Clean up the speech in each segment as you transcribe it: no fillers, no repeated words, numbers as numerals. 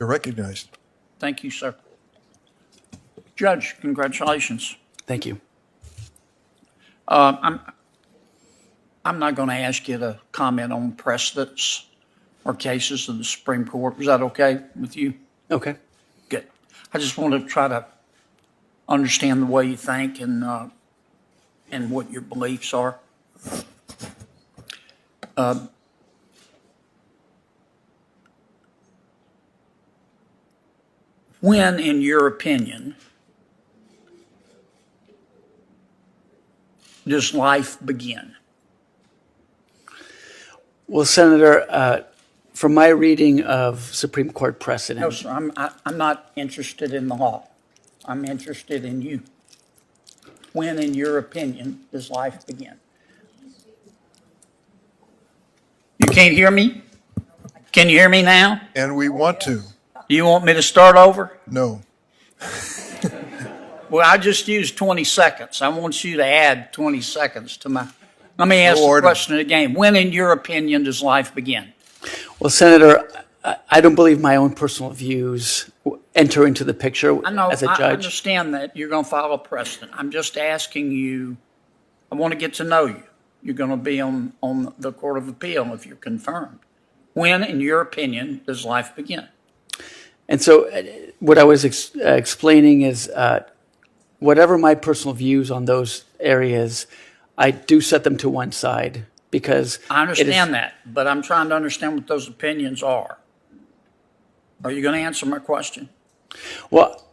You're recognized. Thank you, sir. Judge, congratulations. Thank you. I'm not going to ask you to comment on precedents or cases of the Supreme Court. Is that okay with you? Okay. Good. I just want to try to understand the way you think and what your beliefs are. When, in your opinion, does life begin? Well, Senator, from my reading of Supreme Court precedent. No, sir, I'm not interested in the law. I'm interested in you. When, in your opinion, does life begin? You can't hear me? Can you hear me now? And we want to. Do you want me to start over? No. Well, I just used 20 seconds. I want you to add 20 seconds to my. Let me ask the Lord. question again. When, in your opinion, does life begin? Well, Senator, I don't believe my own personal views enter into the picture I know. as a I judge. understand that you're going to follow precedent. I'm just asking you. I want to get to know you. You're going to be on the Court of Appeal if you're confirmed. When, in your opinion, does life begin? And so what I was explaining is whatever my personal views on those areas, I do set them to one side because I understand that, but I'm trying to understand what those opinions are. Are you going to answer my question? Well,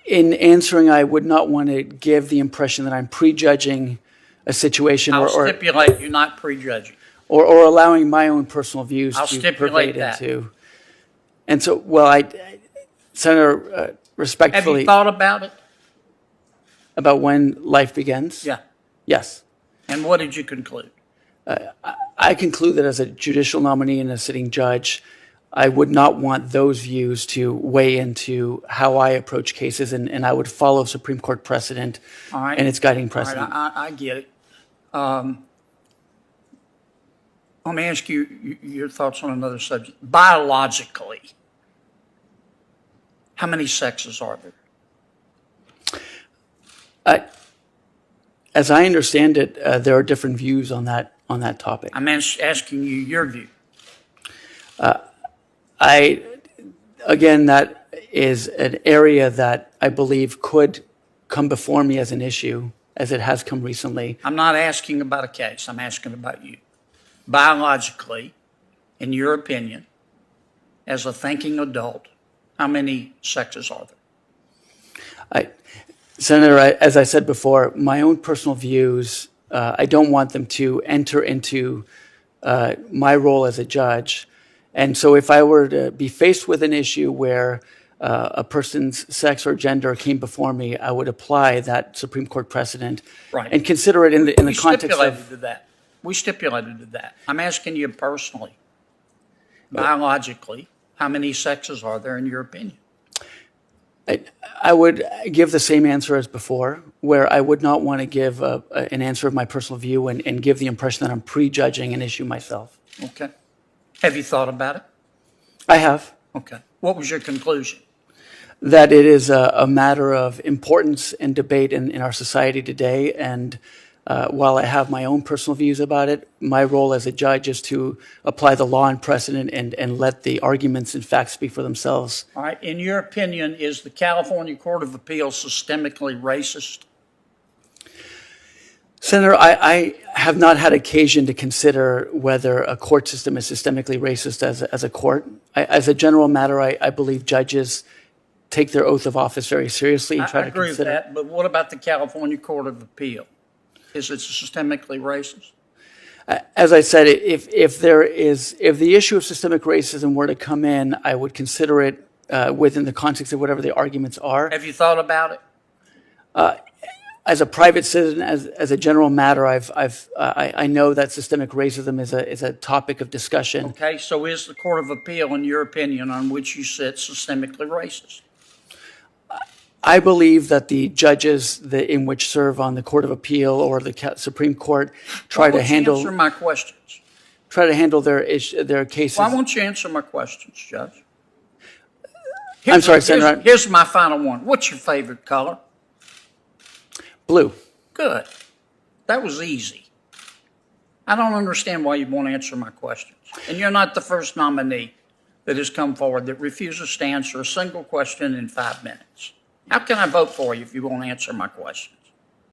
in answering, I would not want to give the impression that I'm prejudging a situation I'll stipulate you're not prejudging. or allowing my own personal views I'll to stipulate pervade that. into. And so, well, Senator, respectfully. Have you thought about it? About when life begins? Yeah. Yes. And what did you conclude? I conclude that as a judicial nominee and a sitting judge, I would not want those views to weigh into how I approach cases, and I would follow Supreme Court precedent All right. and its guiding All precedent. right, I get it. Let me ask you your thoughts on another subject. Biologically, how many sexes are there? As I understand it, there are different views on that topic. I'm asking you your view. Again, that is an area that I believe could come before me as an issue, as it has come recently. I'm not asking about a case. I'm asking about you. Biologically, in your opinion, as a thinking adult, how many sexes are there? Senator, as I said before, my own personal views, I don't want them to enter into my role as a judge. And so if I were to be faced with an issue where a person's sex or gender came before me, I would apply that Supreme Court precedent Right. and consider it in the context of... We stipulated to that. I'm asking you personally, biologically, how many sexes are there in your opinion? I would give the same answer as before, where I would not want to give an answer of my personal view and give the impression that I'm prejudging an issue myself. Okay. Have you thought about it? I have. Okay. What was your conclusion? That it is a matter of importance and debate in our society today. And while I have my own personal views about it, my role as a judge is to apply the law and precedent and let the arguments and facts speak for themselves. All right. In your opinion, is the California Court of Appeals systemically racist? Senator, I have not had occasion to consider whether a court system is systemically racist as a court. As a general matter, I believe judges take their oath of office very seriously and try I to agree consider. with that, but what about the California Court of Appeal? Is it systemically racist? As I said, if the issue of systemic racism were to come in, I would consider it within the context of whatever the arguments are. Have you thought about it? As a private citizen, as a general matter, I know that systemic racism is a topic of discussion. Okay, so is the Court of Appeal, in your opinion, on which you sit, systemically racist? I believe that the judges in which serve on the Court of Appeal or the Supreme Court try to handle Answer my questions. their cases. Why won't you answer my questions, Judge? I'm sorry, Senator. Here's my final one. What's your favorite color? Blue. Good. That was easy. I don't understand why you won't answer my questions. And you're not the first nominee that has come forward that refuses to answer a single question in 5 minutes. How can I vote for you if you won't answer my question?